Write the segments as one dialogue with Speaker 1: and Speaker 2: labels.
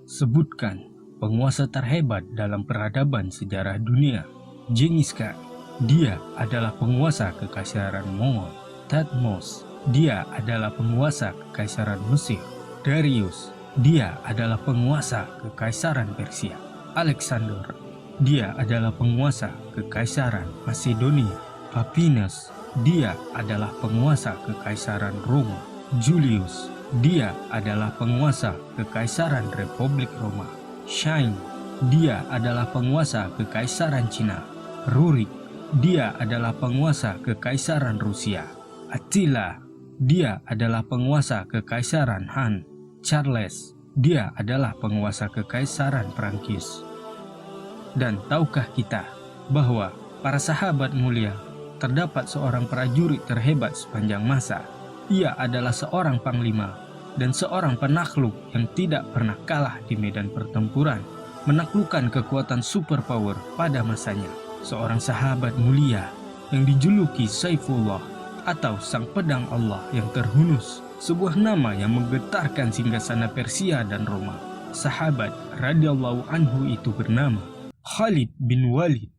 Speaker 1: Sebutkan penguasa terhebat dalam peradaban sejarah dunia. Genghis Khan, dia adalah penguasa kekaisaran Mongol. Thutmose, dia adalah penguasa kekaisaran Mesir. Darius, dia adalah penguasa kekaisaran Persia. Alexander, dia adalah penguasa kekaisaran Macedonia. Papinas, dia adalah penguasa kekaisaran Roma. Julius, dia adalah penguasa kekaisaran Republik Roma. Shang, dia adalah penguasa kekaisaran Cina. Rurik, dia adalah penguasa kekaisaran Rusia. Attila, dia adalah penguasa kekaisaran Han. Charles, dia adalah penguasa kekaisaran Prancis. Dan tahukah kita bahwa para sahabat mulia terdapat seorang prajurit terhebat sepanjang masa. Ia adalah seorang panglima dan seorang penakluk yang tidak pernah kalah di medan pertempuran, menaklukkan kekuatan superpower pada masanya. Seorang sahabat mulia yang dijuluki Saifullah atau Sang Pedang Allah yang terhunus, sebuah nama yang menggetarkan singgasana Persia dan Roma. Sahabat radhiyallahu anhu itu bernama Khalid bin Walid.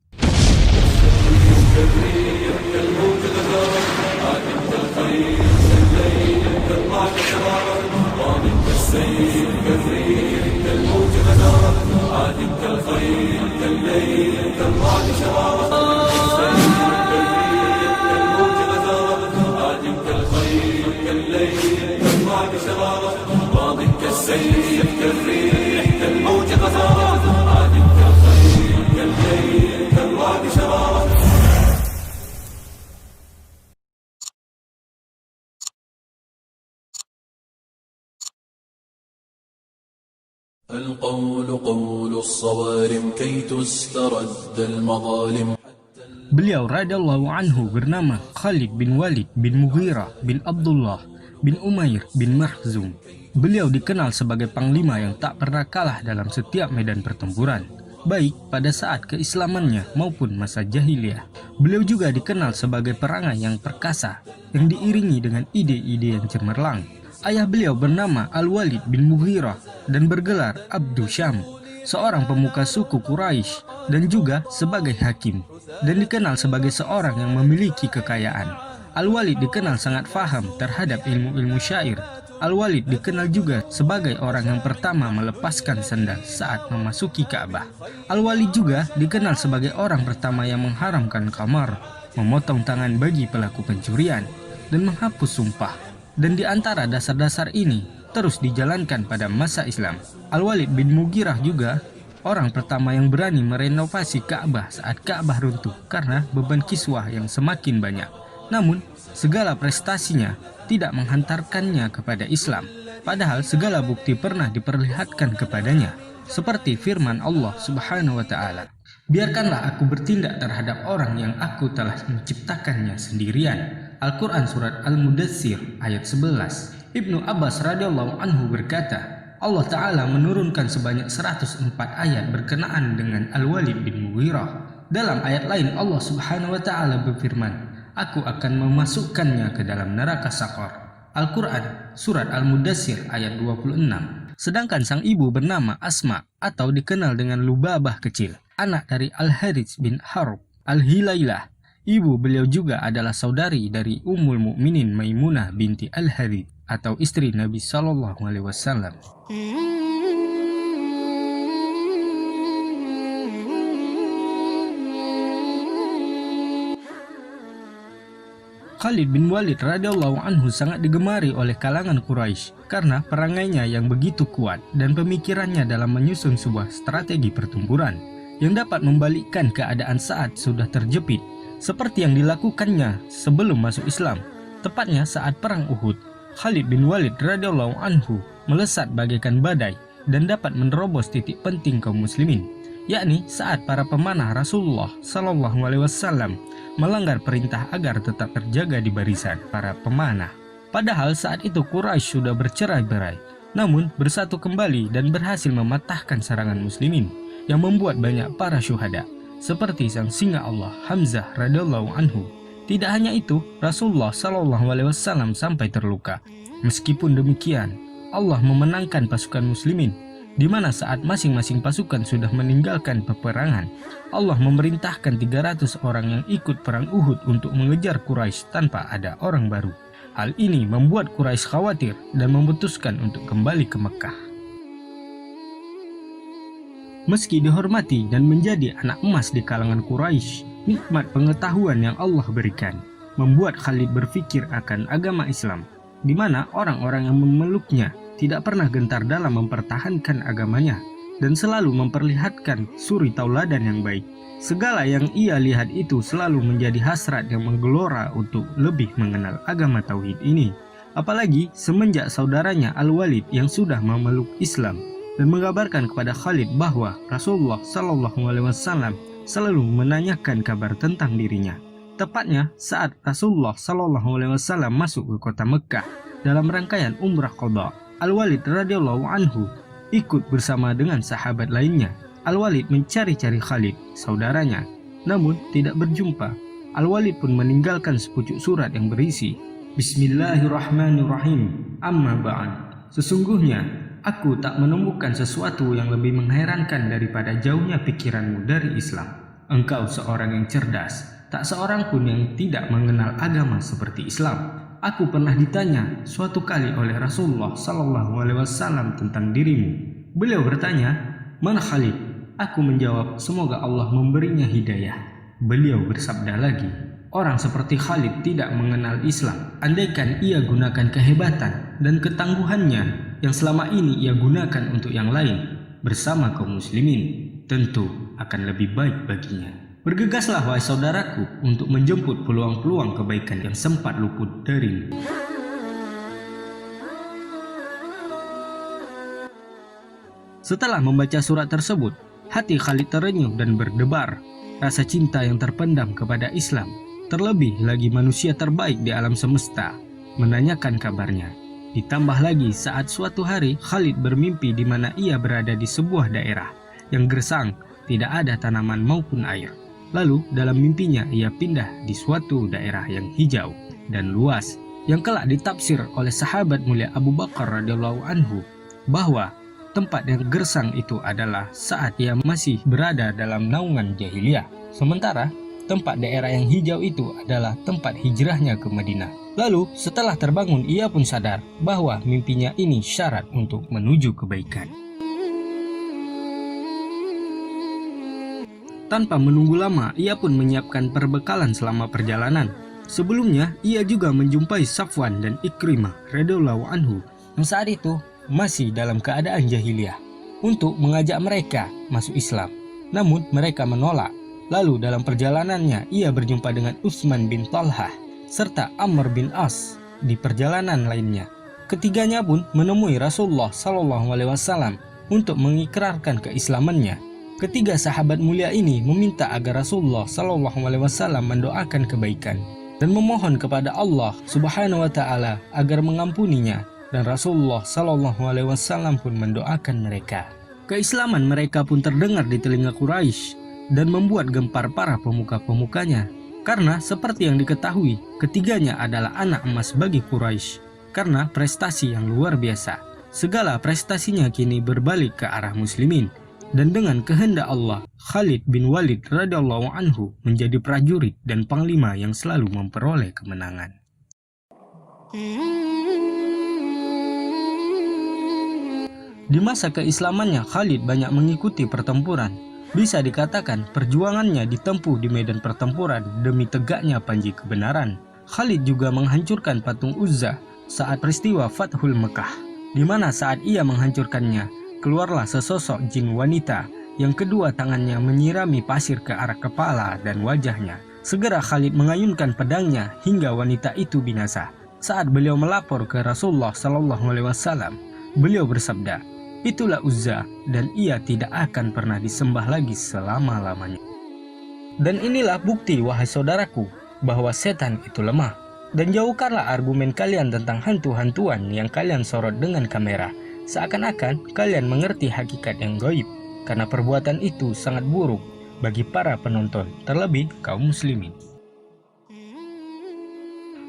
Speaker 2: القول قول الصوارم كي تسترد المظالم.
Speaker 1: Beliau radhiyallahu anhu bernama Khalid bin Walid bin Mughirah bin Abdullah bin Umair bin Makhzum. Beliau dikenal sebagai panglima yang tak pernah kalah dalam setiap medan pertempuran, baik pada saat keislamannya maupun masa jahiliyah. Beliau juga dikenal sebagai perangai yang perkasa, yang diiringi dengan ide-ide yang cemerlang. Ayah beliau bernama Al-Walid bin Mughirah dan bergelar Abdu Syam, seorang pemuka suku Quraisy dan juga sebagai hakim, dan dikenal sebagai seorang yang memiliki kekayaan. Al-Walid dikenal sangat faham terhadap ilmu-ilmu syair. Al-Walid dikenal juga sebagai orang yang pertama melepaskan sandal saat memasuki Ka'bah. Al-Walid juga dikenal sebagai orang pertama yang mengharamkan khamar, memotong tangan bagi pelaku pencurian, dan menghapus sumpah. Dan di antara dasar-dasar ini terus dijalankan pada masa Islam. Al-Walid bin Mughirah juga orang pertama yang berani merenovasi Ka'bah saat Ka'bah runtuh karena beban kiswah yang semakin banyak. Namun, segala prestasinya tidak menghantarkannya kepada Islam, padahal segala bukti pernah diperlihatkan kepadanya, seperti firman Allah Subhanahu wa Ta'ala, "Biarkanlah aku bertindak terhadap orang yang aku telah menciptakannya sendirian." Al-Quran Surat Al-Mudaththir ayat 11. Ibnu Abbas radhiyallahu anhu berkata, Allah Ta'ala menurunkan sebanyak 104 ayat berkenaan dengan Al-Walid bin Mughirah. Dalam ayat lain Allah Subhanahu wa Ta'ala berfirman, "Aku akan memasukkannya ke dalam neraka Saqar." Al-Quran Surat Al-Mudaththir ayat 26. Sedangkan sang ibu bernama Asma atau dikenal dengan Lubabah kecil, anak dari Al-Harits bin Harb Al-Hilailah. Ibu beliau juga adalah saudari dari Ummul Mukminin Maimunah binti Al-Harits atau istri Nabi Shallallahu Alaihi Wasallam. Khalid bin Walid radhiyallahu anhu sangat digemari oleh kalangan Quraisy karena perangainya yang begitu kuat dan pemikirannya dalam menyusun sebuah strategi pertempuran yang dapat membalikkan keadaan saat sudah terjepit, seperti yang dilakukannya sebelum masuk Islam. Tepatnya saat perang Uhud, Khalid bin Walid radhiyallahu anhu melesat bagaikan badai dan dapat menerobos titik penting kaum muslimin, yakni saat para pemanah Rasulullah Shallallahu Alaihi Wasallam melanggar perintah agar tetap terjaga di barisan para pemanah. Padahal saat itu Quraisy sudah bercerai-berai, namun bersatu kembali dan berhasil mematahkan serangan muslimin yang membuat banyak para syuhada, seperti sang singa Allah Hamzah radhiyallahu anhu. Tidak hanya itu, Rasulullah Shallallahu Alaihi Wasallam sampai terluka. Meskipun demikian, Allah memenangkan pasukan muslimin di mana saat masing-masing pasukan sudah meninggalkan peperangan, Allah memerintahkan 300 orang yang ikut perang Uhud untuk mengejar Quraisy tanpa ada orang baru. Hal ini membuat Quraisy khawatir dan memutuskan untuk kembali ke Mekah. Meski dihormati dan menjadi anak emas di kalangan Quraisy, nikmat pengetahuan yang Allah berikan membuat Khalid berpikir akan agama Islam, di mana orang-orang yang memeluknya tidak pernah gentar dalam mempertahankan agamanya dan selalu memperlihatkan suri tauladan yang baik. Segala yang ia lihat itu selalu menjadi hasrat yang menggelora untuk lebih mengenal agama tauhid ini. Apalagi semenjak saudaranya Al-Walid yang sudah memeluk Islam dan mengabarkan kepada Khalid bahwa Rasulullah SAW selalu menanyakan kabar tentang dirinya. Tepatnya saat Rasulullah SAW masuk ke kota Mekah dalam rangkaian umrah qadha, Al-Walid radhiyallahu anhu ikut bersama dengan sahabat lainnya. Al-Walid mencari-cari Khalid, saudaranya, namun tidak berjumpa. Al-Walid pun meninggalkan sepucuk surat yang berisi, Bismillahirrahmanirrahim, amma ba'd. Sesungguhnya aku tak menemukan sesuatu yang lebih mengherankan daripada jauhnya pikiranmu dari Islam. Engkau seorang yang cerdas, tak seorang pun yang tidak mengenal agama seperti Islam. Aku pernah ditanya suatu kali oleh Rasulullah SAW tentang dirimu. Beliau bertanya, "Man Khalid?" Aku menjawab, "Semoga Allah memberinya hidayah." Beliau bersabda lagi, "Orang seperti Khalid tidak mengenal Islam. Andaikan ia gunakan kehebatan dan ketangguhannya yang selama ini ia gunakan untuk yang lain bersama kaum muslimin, tentu akan lebih baik baginya." Bergegaslah wahai saudaraku untuk menjemput peluang-peluang kebaikan yang sempat luput darimu. Setelah membaca surat tersebut, hati Khalid terenyuh dan berdebar. Rasa cinta yang terpendam kepada Islam, terlebih lagi manusia terbaik di alam semesta, menanyakan kabarnya. Ditambah lagi saat suatu hari Khalid bermimpi di mana ia berada di sebuah daerah yang gersang, tidak ada tanaman maupun air. Lalu dalam mimpinya ia pindah di suatu daerah yang hijau dan luas, yang kelak ditafsir oleh sahabat mulia Abu Bakar radhiyallahu anhu bahwa tempat yang gersang itu adalah saat ia masih berada dalam naungan jahiliyah. Sementara tempat daerah yang hijau itu adalah tempat hijrahnya ke Madinah. Lalu setelah terbangun ia pun sadar bahwa mimpinya ini syarat untuk menuju kebaikan. Tanpa menunggu lama, ia pun menyiapkan perbekalan selama perjalanan. Sebelumnya, ia juga menjumpai Safwan dan Ikrimah radhiyallahu anhu yang saat itu masih dalam keadaan jahiliyah untuk mengajak mereka masuk Islam. Namun mereka menolak. Lalu dalam perjalanannya, ia berjumpa dengan Utsman bin Talhah serta Amr bin As di perjalanan lainnya. Ketiganya pun menemui Rasulullah SAW untuk mengikrarkan keislamannya. Ketiga sahabat mulia ini meminta agar Rasulullah SAW mendoakan kebaikan dan memohon kepada Allah Subhanahu wa Ta'ala agar mengampuninya, dan Rasulullah SAW pun mendoakan mereka. Keislaman mereka pun terdengar di telinga Quraisy dan membuat gempar para pemuka-pemukanya, karena seperti yang diketahui, ketiganya adalah anak emas bagi Quraisy karena prestasi yang luar biasa. Segala prestasinya kini berbalik ke arah muslimin. Dan dengan kehendak Allah, Khalid bin Walid radhiyallahu anhu menjadi prajurit dan panglima yang selalu memperoleh kemenangan. Di masa keislamannya, Khalid banyak mengikuti pertempuran. Bisa dikatakan perjuangannya ditempuh di medan pertempuran demi tegaknya panji kebenaran. Khalid juga menghancurkan patung Uzza saat peristiwa Fathul Mekah, di mana saat ia menghancurkannya, keluarlah sesosok jin wanita yang kedua tangannya menyirami pasir ke arah kepala dan wajahnya. Segera Khalid mengayunkan pedangnya hingga wanita itu binasa. Saat beliau melapor ke Rasulullah SAW, beliau bersabda, "Itulah Uzza dan ia tidak akan pernah disembah lagi selama-lamanya." Dan inilah bukti, wahai saudaraku, bahwa setan itu lemah. Dan jauhkanlah argumen kalian tentang hantu-hantuan yang kalian sorot dengan kamera, seakan-akan kalian mengerti hakikat yang gaib, karena perbuatan itu sangat buruk bagi para penonton, terlebih kaum muslimin.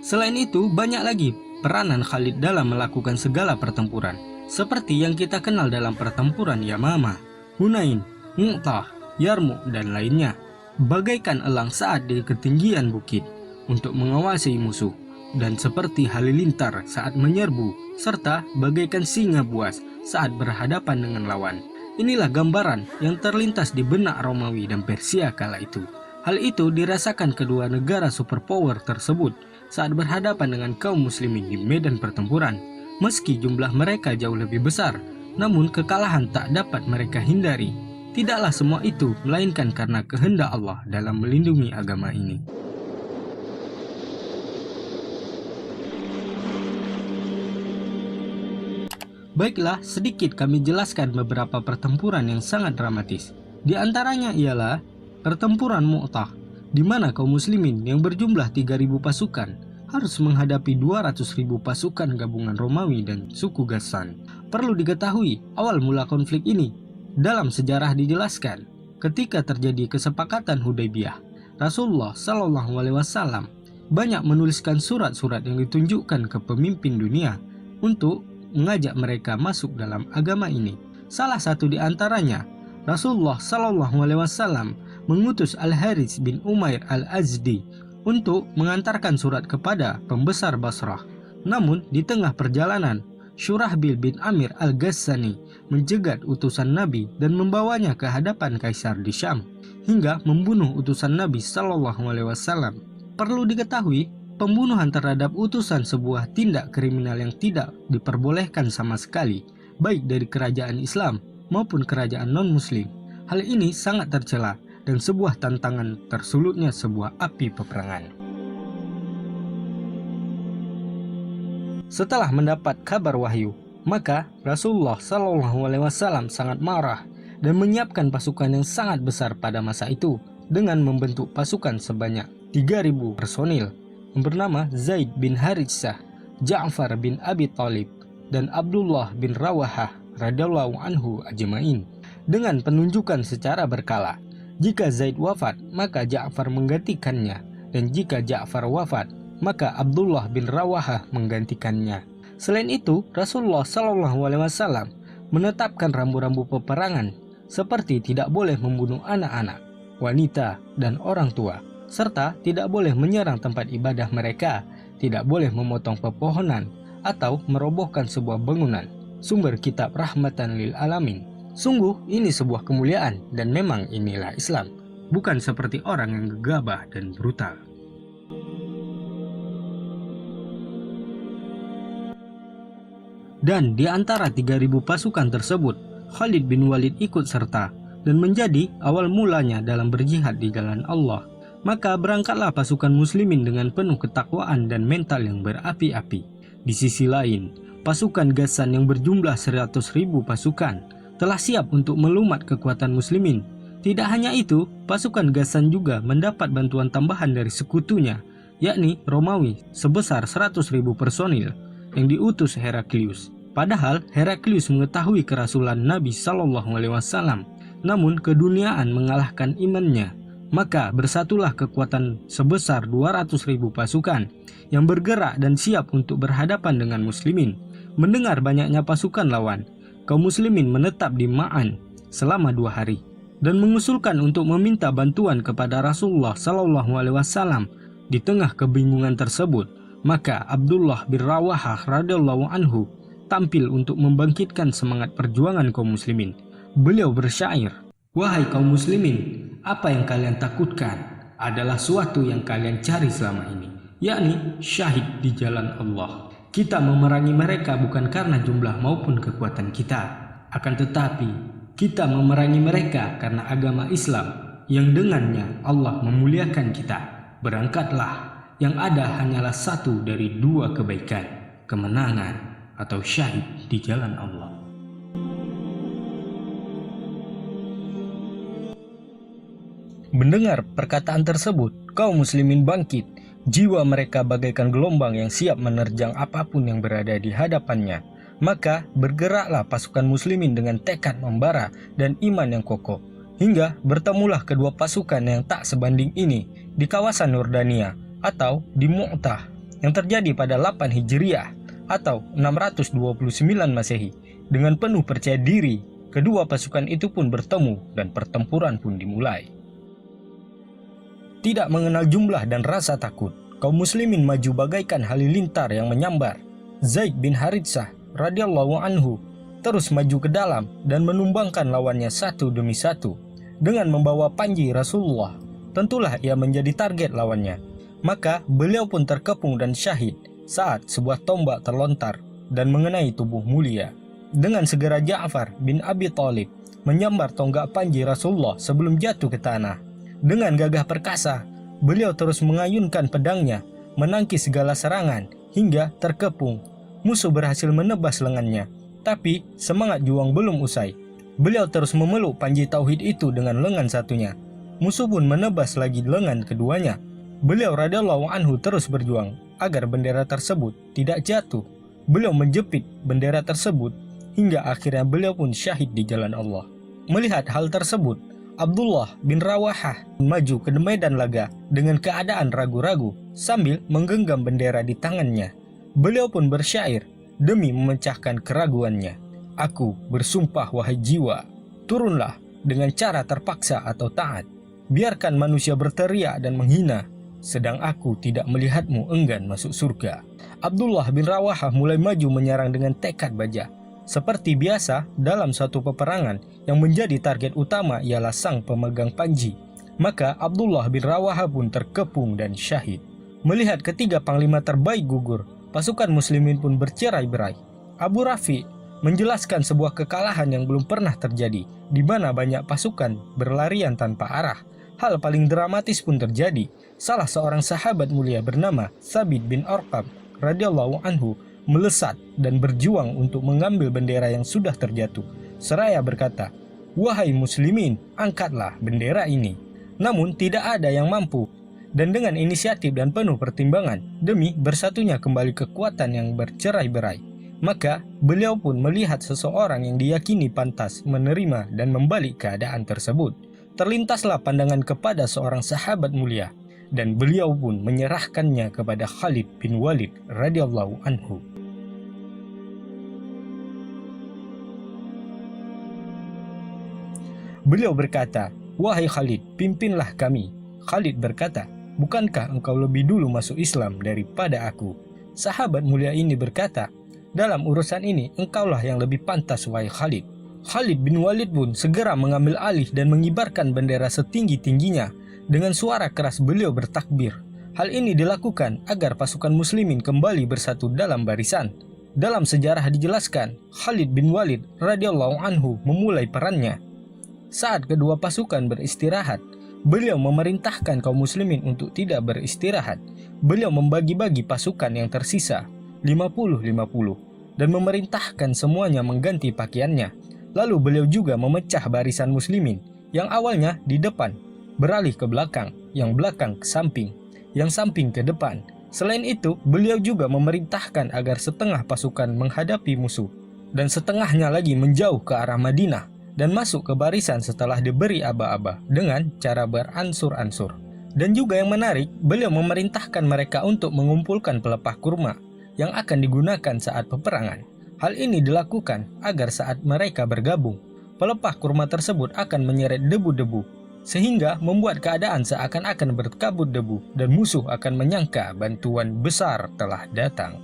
Speaker 1: Selain itu, banyak lagi peranan Khalid dalam melakukan segala pertempuran, seperti yang kita kenal dalam pertempuran Yamamah, Hunain, Mu'tah, Yarmouk, dan lainnya, bagaikan elang saat di ketinggian bukit untuk mengawasi musuh, dan seperti halilintar saat menyerbu, serta bagaikan singa buas saat berhadapan dengan lawan. Inilah gambaran yang terlintas di benak Romawi dan Persia kala itu. Hal itu dirasakan kedua negara superpower tersebut saat berhadapan dengan kaum muslimin di medan pertempuran. Meski jumlah mereka jauh lebih besar, namun kekalahan tak dapat mereka hindari. Tidaklah semua itu melainkan karena kehendak Allah dalam melindungi agama ini. Baiklah, sedikit kami jelaskan beberapa pertempuran yang sangat dramatis. Di antaranya ialah pertempuran Mu'tah, di mana kaum muslimin yang berjumlah 3.000 pasukan harus menghadapi 200.000 pasukan gabungan Romawi dan suku Ghassan. Perlu diketahui, awal mula konflik ini dalam sejarah dijelaskan ketika terjadi kesepakatan Hudaybiyah. Rasulullah SAW banyak menuliskan surat-surat yang ditunjukkan ke pemimpin dunia untuk mengajak mereka masuk dalam agama ini. Salah satu di antaranya, Rasulullah SAW mengutus Al-Harits bin Umair Al-Azdi untuk mengantarkan surat kepada pembesar Basrah. Namun di tengah perjalanan, Syurahbil bin Amir Al-Ghassani menjegat utusan Nabi dan membawanya ke hadapan Kaisar di Syam hingga membunuh utusan Nabi SAW. Perlu diketahui, pembunuhan terhadap utusan sebuah tindak kriminal yang tidak diperbolehkan sama sekali, baik dari kerajaan Islam maupun kerajaan non-muslim. Hal ini sangat tercela dan sebuah tantangan tersulutnya sebuah api peperangan. Setelah mendapat kabar wahyu, maka Rasulullah SAW sangat marah dan menyiapkan pasukan yang sangat besar pada masa itu dengan membentuk pasukan sebanyak 3.000 personil yang bernama Zaid bin Haritsah, Ja'far bin Abi Thalib, dan Abdullah bin Rawahah radhiyallahu anhu ajmain, dengan penunjukan secara berkala. Jika Zaid wafat, maka Ja'far menggantikannya, dan jika Ja'far wafat, maka Abdullah bin Rawahah menggantikannya. Selain itu, Rasulullah SAW menetapkan rambu-rambu peperangan seperti tidak boleh membunuh anak-anak, wanita, dan orang tua, serta tidak boleh menyerang tempat ibadah mereka, tidak boleh memotong pepohonan, atau merobohkan sebuah bangunan. Sumber kitab Rahmatan lil Alamin. Sungguh ini sebuah kemuliaan dan memang inilah Islam, bukan seperti orang yang gegabah dan brutal. Dan di antara 3.000 pasukan tersebut, Khalid bin Walid ikut serta dan menjadi awal mulanya dalam berjihad di jalan Allah. Maka berangkatlah pasukan muslimin dengan penuh ketakwaan dan mental yang berapi-api. Di sisi lain, pasukan Ghassan yang berjumlah 100.000 pasukan telah siap untuk melumat kekuatan muslimin. Tidak hanya itu, pasukan Ghassan juga mendapat bantuan tambahan dari sekutunya, yakni Romawi sebesar 100.000 personil yang diutus Heraklius. Padahal Heraklius mengetahui kerasulan Nabi SAW, namun keduniaan mengalahkan imannya. Maka bersatulah kekuatan sebesar 200.000 pasukan yang bergerak dan siap untuk berhadapan dengan muslimin. Mendengar banyaknya pasukan lawan, kaum muslimin menetap di Ma'an selama 2 hari dan mengusulkan untuk meminta bantuan kepada Rasulullah SAW. Di tengah kebingungan tersebut, maka Abdullah bin Rawahah radhiyallahu anhu tampil untuk membangkitkan semangat perjuangan kaum muslimin. Beliau bersyair, "Wahai kaum muslimin, apa yang kalian takutkan adalah suatu yang kalian cari selama ini, yakni syahid di jalan Allah. Kita memerangi mereka bukan karena jumlah maupun kekuatan kita, akan tetapi kita memerangi mereka karena agama Islam yang dengannya Allah memuliakan kita. Berangkatlah, yang ada hanyalah satu dari 2 kebaikan, kemenangan atau syahid di jalan Allah." Mendengar perkataan tersebut, kaum muslimin bangkit. Jiwa mereka bagaikan gelombang yang siap menerjang apapun yang berada di hadapannya. Maka bergeraklah pasukan muslimin dengan tekad membara dan iman yang kokoh. Hingga bertemulah kedua pasukan yang tak sebanding ini di kawasan Yordania atau di Mu'tah. yang terjadi pada 8 Hijriah atau 629 Masehi. Dengan penuh percaya diri, kedua pasukan itu pun bertemu dan pertempuran pun dimulai. Tidak mengenal jumlah dan rasa takut, kaum muslimin maju bagaikan halilintar yang menyambar. Zaid bin Haritsah radhiyallahu anhu terus maju ke dalam dan menumbangkan lawannya satu demi satu. Dengan membawa panji Rasulullah, tentulah ia menjadi target lawannya. Maka beliau pun terkepung dan syahid saat sebuah tombak terlontar dan mengenai tubuh mulia. Dengan segera Ja'far bin Abi Thalib menyambar tonggak panji Rasulullah sebelum jatuh ke tanah. Dengan gagah perkasa, beliau terus mengayunkan pedangnya, menangkis segala serangan hingga terkepung. Musuh berhasil menebas lengannya, tapi semangat juang belum usai. Beliau terus memeluk panji tauhid itu dengan lengan satunya. Musuh pun menebas lagi lengan keduanya. Beliau radhiyallahu anhu terus berjuang agar bendera tersebut tidak jatuh. Beliau menjepit bendera tersebut hingga akhirnya beliau pun syahid di jalan Allah. Melihat hal tersebut, Abdullah bin Rawahah maju ke medan laga dengan keadaan ragu-ragu sambil menggenggam bendera di tangannya. Beliau pun bersyair demi memecahkan keraguannya. Aku bersumpah wahai jiwa, turunlah dengan cara terpaksa atau taat. Biarkan manusia berteriak dan menghina, sedang aku tidak melihatmu enggan masuk surga. Abdullah bin Rawahah mulai maju menyerang dengan tekad baja. Seperti biasa dalam suatu peperangan, yang menjadi target utama ialah sang pemegang panji. Maka Abdullah bin Rawahah pun terkepung dan syahid. Melihat ketiga panglima terbaik gugur, pasukan muslimin pun bercerai-berai. Abu Rafi menjelaskan sebuah kekalahan yang belum pernah terjadi, di mana banyak pasukan berlarian tanpa arah. Hal paling dramatis pun terjadi. Salah seorang sahabat mulia bernama Thabit bin Arqam radhiyallahu anhu melesat dan berjuang untuk mengambil bendera yang sudah terjatuh. Seraya berkata, "Wahai muslimin, angkatlah bendera ini." Namun tidak ada yang mampu. Dan dengan inisiatif dan penuh pertimbangan, demi bersatunya kembali kekuatan yang bercerai-berai, maka beliau pun melihat seseorang yang diyakini pantas menerima dan membalik keadaan tersebut. Terlintaslah pandangan kepada seorang sahabat mulia, dan beliau pun menyerahkannya kepada Khalid bin Walid radhiyallahu anhu. Beliau berkata, "Wahai Khalid, pimpinlah kami." Khalid berkata, "Bukankah engkau lebih dulu masuk Islam daripada aku?" Sahabat mulia ini berkata, "Dalam urusan ini engkaulah yang lebih pantas wahai Khalid." Khalid bin Walid pun segera mengambil alih dan mengibarkan bendera setinggi-tingginya. Dengan suara keras beliau bertakbir. Hal ini dilakukan agar pasukan muslimin kembali bersatu dalam barisan. Dalam sejarah dijelaskan, Khalid bin Walid radhiyallahu anhu memulai perannya. Saat kedua pasukan beristirahat, beliau memerintahkan kaum muslimin untuk tidak beristirahat. Beliau membagi-bagi pasukan yang tersisa 50-50 dan memerintahkan semuanya mengganti pakaiannya. Lalu beliau juga memecah barisan muslimin yang awalnya di depan beralih ke belakang, yang belakang ke samping, yang samping ke depan. Selain itu, beliau juga memerintahkan agar setengah pasukan menghadapi musuh dan setengahnya lagi menjauh ke arah Madinah dan masuk ke barisan setelah diberi aba-aba dengan cara beransur-ansur. Dan juga yang menarik, beliau memerintahkan mereka untuk mengumpulkan pelepah kurma yang akan digunakan saat peperangan. Hal ini dilakukan agar saat mereka bergabung, pelepah kurma tersebut akan menyeret debu-debu, sehingga membuat keadaan seakan-akan berkabut debu dan musuh akan menyangka bantuan besar telah datang.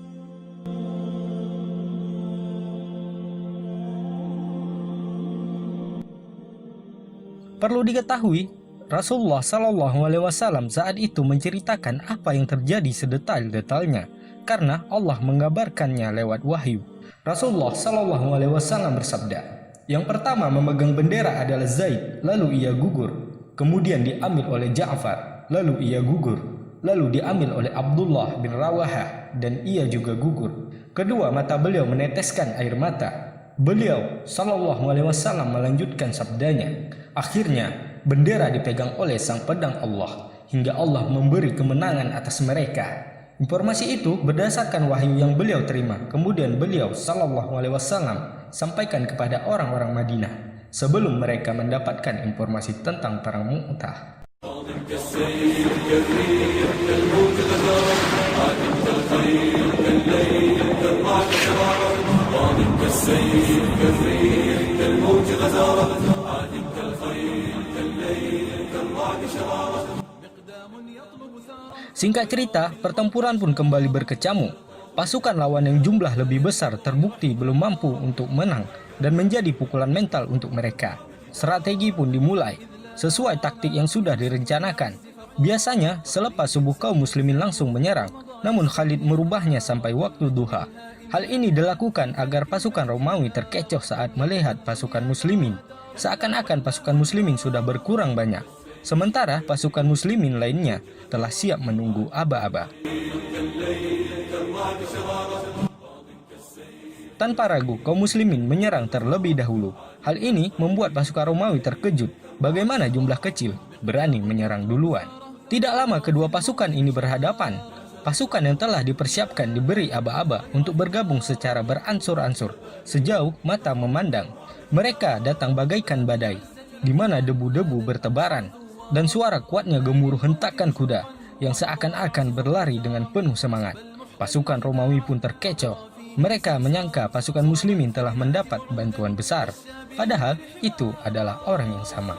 Speaker 1: Perlu diketahui, Rasulullah SAW saat itu menceritakan apa yang terjadi sedetail-detailnya, karena Allah mengabarkannya lewat wahyu. Rasulullah SAW bersabda, "Yang pertama memegang bendera adalah Zaid, lalu ia gugur. Kemudian diambil oleh Ja'far, lalu ia gugur. Lalu diambil oleh Abdullah bin Rawahah, dan ia juga gugur. Kedua mata beliau meneteskan air mata. Beliau SAW melanjutkan sabdanya, akhirnya bendera dipegang oleh sang pedang Allah hingga Allah memberi kemenangan atas mereka." Informasi itu berdasarkan wahyu yang beliau terima. Kemudian beliau SAW sampaikan kepada orang-orang Madinah sebelum mereka mendapatkan informasi tentang perang Mu'tah.
Speaker 2: كالسيف كالريح كالموج غزارة عاد كالخيل كالليل كالرعد شرارة ماض كالسيف كالريح كالموج غزارة عاد كالخيل كالليل كالرعد شرارة مقدام يطلب ثارة.
Speaker 1: Singkat cerita, pertempuran pun kembali berkecamuk. Pasukan lawan yang jumlah lebih besar terbukti belum mampu untuk menang dan menjadi pukulan mental untuk mereka. Strategi pun dimulai sesuai taktik yang sudah direncanakan. Biasanya, selepas subuh kaum muslimin langsung menyerang, namun Khalid merubahnya sampai waktu duha. Hal ini dilakukan agar pasukan Romawi terkecoh saat melihat pasukan muslimin. Seakan-akan pasukan muslimin sudah berkurang banyak, sementara pasukan muslimin lainnya telah siap menunggu aba-aba. Tanpa ragu, kaum muslimin menyerang terlebih dahulu. Hal ini membuat pasukan Romawi terkejut. Bagaimana jumlah kecil berani menyerang duluan? Tidak lama kedua pasukan ini berhadapan. Pasukan yang telah dipersiapkan diberi aba-aba untuk bergabung secara beransur-ansur. Sejauh mata memandang, mereka datang bagaikan badai, di mana debu-debu bertebaran, dan suara kuatnya gemuruh hentakan kuda yang seakan-akan berlari dengan penuh semangat. Pasukan Romawi pun terkecoh. Mereka menyangka pasukan muslimin telah mendapat bantuan besar, padahal itu adalah orang yang sama.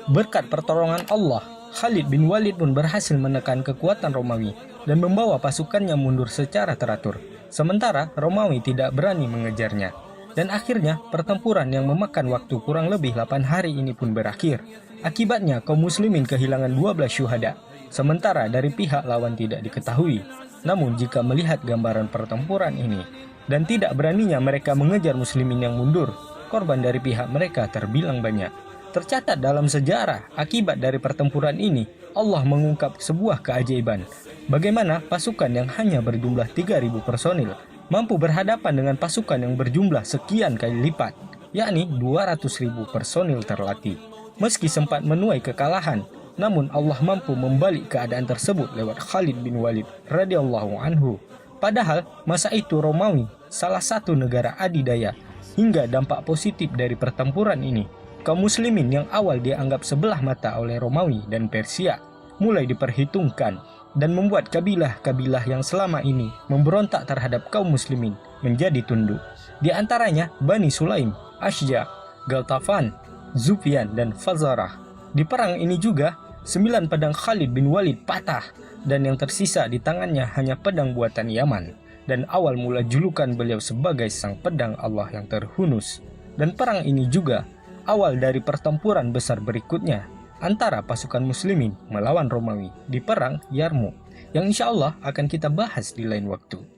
Speaker 1: Berkat pertolongan Allah, Khalid bin Walid pun berhasil menekan kekuatan Romawi dan membawa pasukannya mundur secara teratur. Sementara Romawi tidak berani mengejarnya. Dan akhirnya pertempuran yang memakan waktu kurang lebih 8 hari ini pun berakhir. Akibatnya kaum muslimin kehilangan 12 syuhada, sementara dari pihak lawan tidak diketahui. Namun jika melihat gambaran pertempuran ini dan tidak beraninya mereka mengejar muslimin yang mundur, korban dari pihak mereka terbilang banyak. Tercatat dalam sejarah, akibat dari pertempuran ini, Allah mengungkap sebuah keajaiban. Bagaimana pasukan yang hanya berjumlah 3.000 personil mampu berhadapan dengan pasukan yang berjumlah sekian kali lipat, yakni 200.000 personil terlatih. Meski sempat menuai kekalahan, namun Allah mampu membalik keadaan tersebut lewat Khalid bin Walid radhiyallahu anhu. Padahal masa itu Romawi salah satu negara adidaya, hingga dampak positif dari pertempuran ini, kaum muslimin yang awal dianggap sebelah mata oleh Romawi dan Persia mulai diperhitungkan dan membuat kabilah-kabilah yang selama ini memberontak terhadap kaum muslimin menjadi tunduk. Di antaranya Bani Sulaim, Ashja, Galtafan, Zufyan, dan Fazarah. Di perang ini juga 9 pedang Khalid bin Walid patah dan yang tersisa di tangannya hanya pedang buatan Yaman, dan awal mula julukan beliau sebagai sang pedang Allah yang terhunus. Dan perang ini juga awal dari pertempuran besar berikutnya antara pasukan muslimin melawan Romawi di perang Yarmouk, yang insya Allah akan kita bahas di lain waktu.